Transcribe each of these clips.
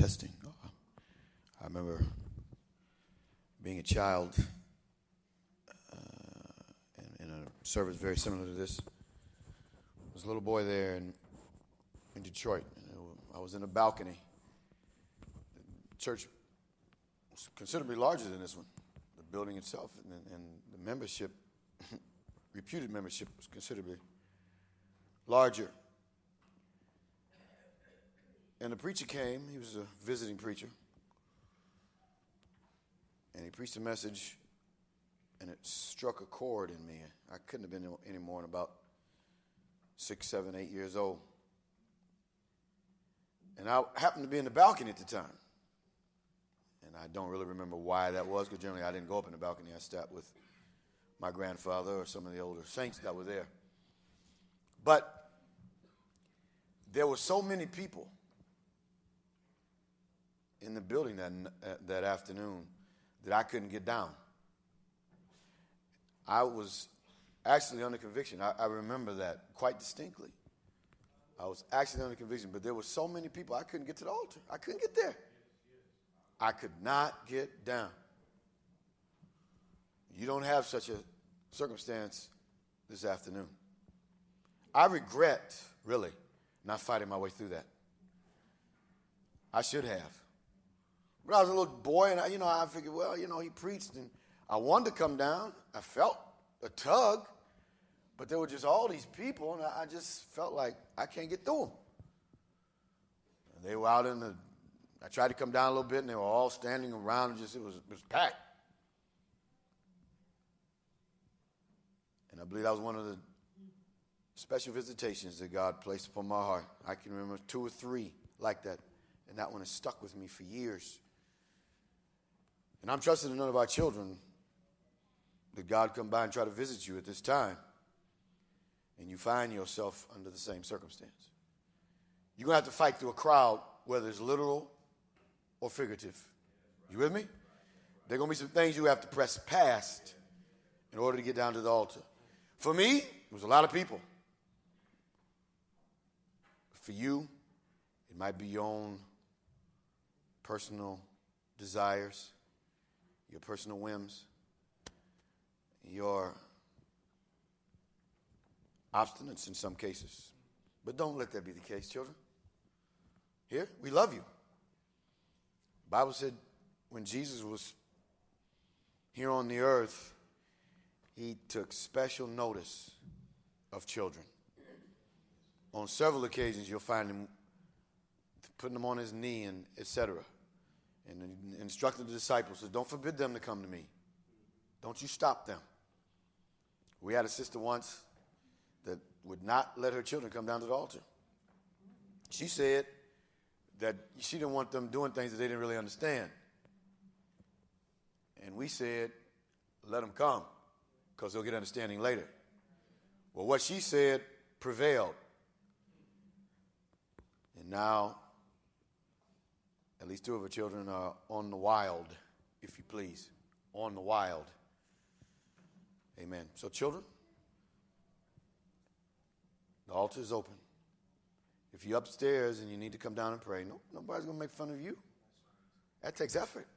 Testing. I remember being a child in a service very similar to this. There was a little boy there in Detroit. I was in a balcony. The church was considerably larger than this one, the building itself, and the membership, reputed membership, was considerably larger. And the preacher came. He was a visiting preacher. And he preached a message, and it struck a chord in me. I couldn't have been any more than about 6, 7, 8 years old. And I happened to be in the balcony at the time. And I don't really remember why that was, because generally I didn't go up in the balcony. I sat with my grandfather or some of the older saints that were there. But there were so many people in the building that afternoon that I couldn't get down. I was actually under conviction. I remember that quite distinctly. I was actually under conviction, but there were so many people I couldn't get to the altar. I couldn't get there. I could not get down. You don't have such a circumstance this afternoon. I regret, really, not fighting my way through that. I should have. But I was a little boy, and I figured, well, he preached, and I wanted to come down. I felt a tug, but there were just all these people, and I just felt like I can't get through them. And they were out I tried to come down a little bit, and they were all standing around, and it was packed. And I believe that was one of the special visitations that God placed upon my heart. I can remember 2 or 3 like that, and that one has stuck with me for years. And I'm trusting in none of our children that God come by and try to visit you at this time, and you find yourself under the same circumstance. You're going to have to fight through a crowd, whether it's literal or figurative. You with me? There are going to be some things you have to press past in order to get down to the altar. For me, it was a lot of people. For you, it might be your own personal desires, your personal whims, your obstinance in some cases. But don't let that be the case, children. Here, we love you. The Bible said when Jesus was here on the earth, he took special notice of children. On several occasions, you'll find him putting them on his knee and etc. And instructed the disciples, says, don't forbid them to come to me. Don't you stop them. We had a sister once that would not let her children come down to the altar. She said that she didn't want them doing things that they didn't really understand. And we said, let them come, because they'll get understanding later. Well, what she said prevailed. And now, at least 2 of her children are on the wild, if you please. On the wild. Amen. So, children, the altar is open. If you're upstairs and you need to come down and pray, nobody's going to make fun of you. That takes effort.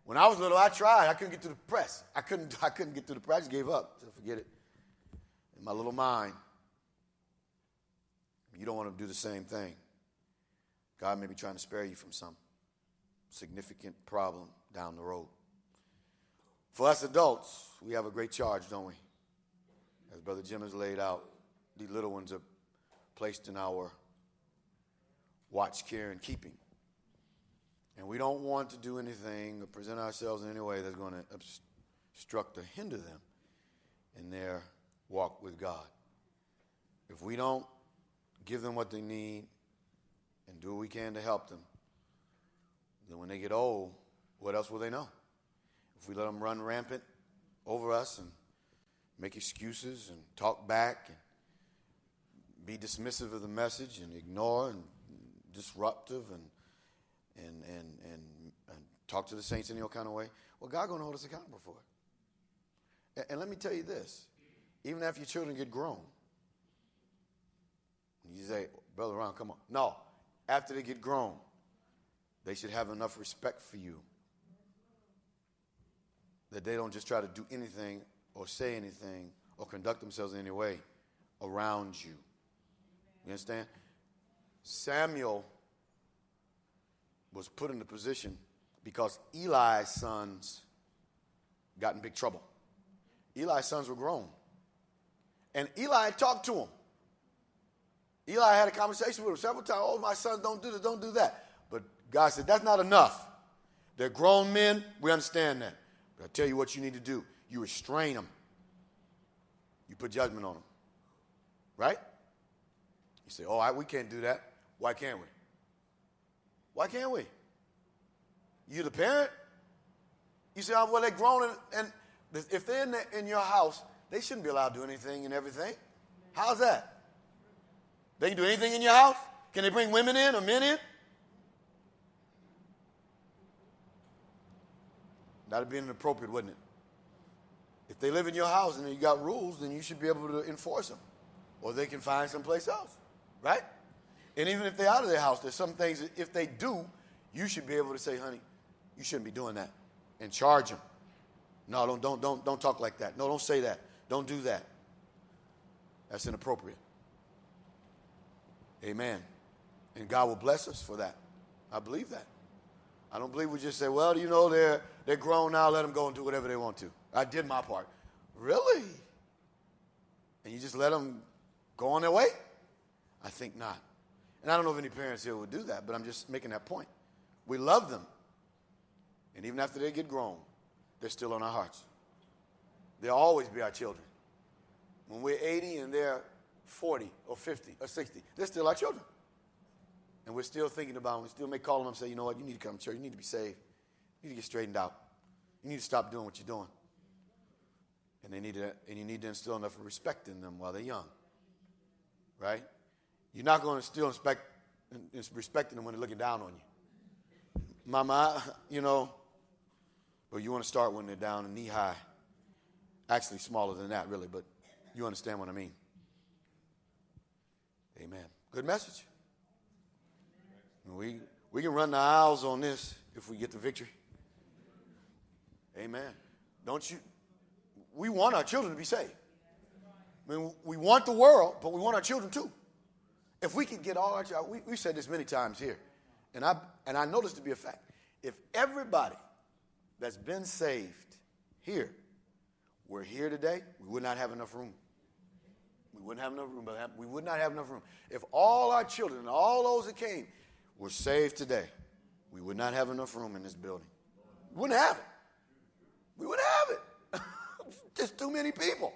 When I was little, I tried. I couldn't get to the press. I couldn't get to the press. I just gave up. So forget it. In my little mind, you don't want to do the same thing. God may be trying to spare you from some significant problem down the road. For us adults, we have a great charge, don't we? As Brother Jim has laid out, these little ones are placed in our watch, care, and keeping. And we don't want to do anything or present ourselves in any way that's going to obstruct or hinder them in their walk with God. If we don't give them what they need and do what we can to help them, then when they get old, what else will they know? If we let them run rampant over us and make excuses and talk back and be dismissive of the message and ignore and disruptive and talk to the saints in any kind of way, well, God's going to hold us accountable for it. And let me tell you this, even after your children get grown, you say, Brother Ron, come on. No, after they get grown, They should have enough respect for you that they don't just try to do anything or say anything or conduct themselves in any way around you. You understand? Samuel was put in the position because Eli's sons got in big trouble. Eli's sons were grown. And Eli talked to him. Eli had a conversation with him several times. Oh, my sons, don't do this, don't do that. But God said, that's not enough. They're grown men. We understand that. But I tell you what you need to do. You restrain them. You put judgment on them. Right? You say, oh, we can't do that. Why can't we? Why can't we? You the parent? You say, oh, well, they're grown, and if they're in your house, they shouldn't be allowed to do anything and everything. How's that? They can do anything in your house? Can they bring women in or men in? That would be inappropriate, wouldn't it? If they live in your house and you got rules, then you should be able to enforce them. Or they can find someplace else, right? And even if they're out of their house, there's some things that if they do, you should be able to say, honey, you shouldn't be doing that, and charge them. No, don't talk like that. No, don't say that. Don't do that. That's inappropriate. Amen. And God will bless us for that. I believe that. I don't believe we just say, well, you know, they're grown now, let them go and do whatever they want to. I did my part. Really? And you just let them go on their way? I think not. And I don't know if any parents here would do that, but I'm just making that point. We love them. And even after they get grown, they're still on our hearts. They'll always be our children. When we're 80 and they're 40 or 50 or 60, they're still our children. And we're still thinking about them. We still may call them and say, you know what, you need to come to church. You need to be saved. You need to get straightened out. You need to stop doing what you're doing. And you need to instill enough respect in them while they're young. Right? You're not going to still respecting them when they're looking down on you. Mama, you know, but you want to start when they're down and knee high. Actually smaller than that, really, but you understand what I mean. Amen. Good message. We can run the aisles on this if we get the victory. Amen. Don't you? We want our children to be saved. I mean, we want the world, but we want our children too. If we could get all our children, we've said this many times here, and I know this to be a fact. If everybody that's been saved here were here today, we would not have enough room. We wouldn't have enough room. We would not have enough room. If all our children and all those that came were saved today, we would not have enough room in this building. We wouldn't have it. We wouldn't have it. Just too many people.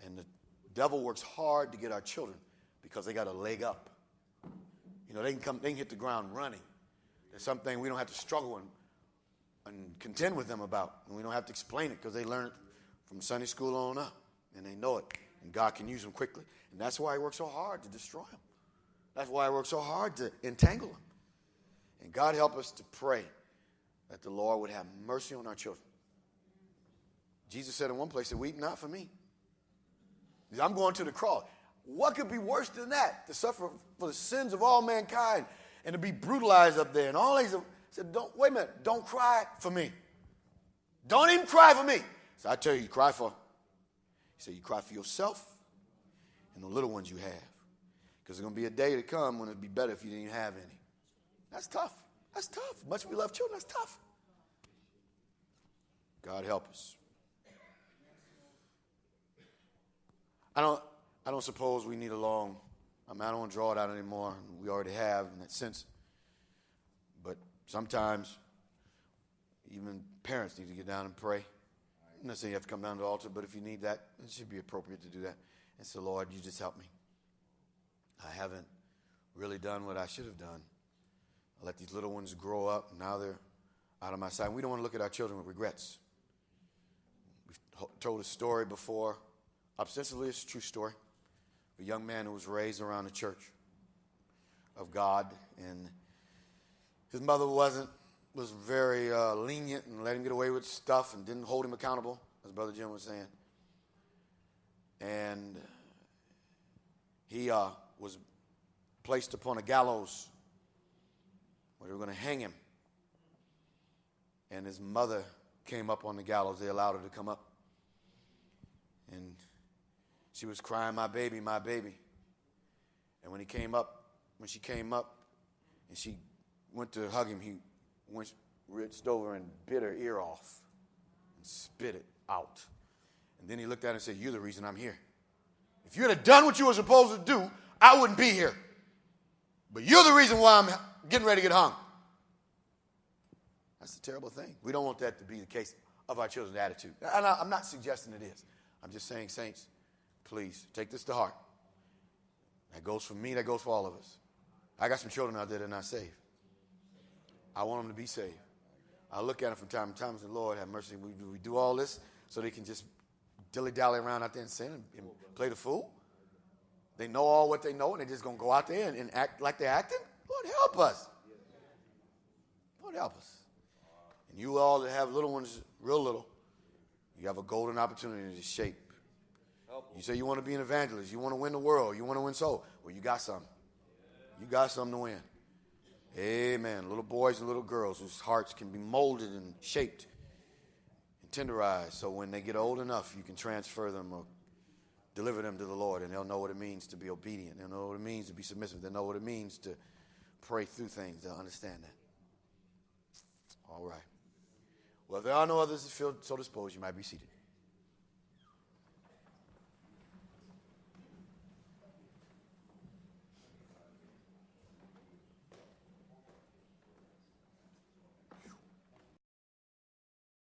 And the devil works hard to get our children because they got a leg up. You know, they can hit the ground running. There's something we don't have to struggle and contend with them about. And we don't have to explain it because they learn it from Sunday school on up. And they know it. And God can use them quickly. And that's why he works so hard to destroy them. That's why he works so hard to entangle them. And God help us to pray that the Lord would have mercy on our children. Jesus said in one place, weep not for me. He said, I'm going to the cross. What could be worse than that? To suffer for the sins of all mankind and to be brutalized up there. And all these said, wait a minute, don't cry for me. Don't even cry for me. So I tell you, you cry for. He said, you cry for yourself and the little ones you have. Because there's going to be a day to come when it'd be better if you didn't have any. That's tough. That's tough. Much we love children, that's tough. God help us. I don't suppose we need a long, I don't want to draw it out anymore. We already have in that sense. But sometimes even parents need to get down and pray. I'm not saying you have to come down to the altar, but if you need that, it should be appropriate to do that. And say, Lord, you just help me. I haven't really done what I should have done. I let these little ones grow up, and now they're out of my sight. We don't want to look at our children with regrets. We've told a story before. Ostensibly, it's a true story. A young man who was raised around the church of God, and his mother was very lenient and let him get away with stuff and didn't hold him accountable, as Brother Jim was saying. And he was placed upon a gallows where they were going to hang him. And his mother came up on the gallows. They allowed her to come up. And she was crying, my baby, my baby. And when she came up, and she went to hug him, he reached over and bit her ear off and spit it out. And then he looked at her and said, you're the reason I'm here. If you'd have done what you were supposed to do, I wouldn't be here. But you're the reason why I'm getting ready to get hung. That's a terrible thing. We don't want that to be the case of our children's attitude. And I'm not suggesting it is. I'm just saying, saints, please take this to heart. That goes for me. That goes for all of us. I got some children out there that are not saved. I want them to be saved. I look at them from time to time and say, Lord, have mercy. We do all this so they can just dilly-dally around out there and sin and play the fool? They know all what they know, and they're just going to go out there and act like they're acting? Lord, help us. Lord, help us. And you all that have little ones, real little, you have a golden opportunity to shape. You say you want to be an evangelist. You want to win the world. You want to win soul. Well, you got something. You got something to win. Amen. Little boys and little girls whose hearts can be molded and shaped and tenderized so when they get old enough, you can transfer them or deliver them to the Lord, and they'll know what it means to be obedient. They'll know what it means to be submissive. They'll know what it means to pray through things. They'll understand that. All right. Well, if there are no others that feel so disposed, you might be seated.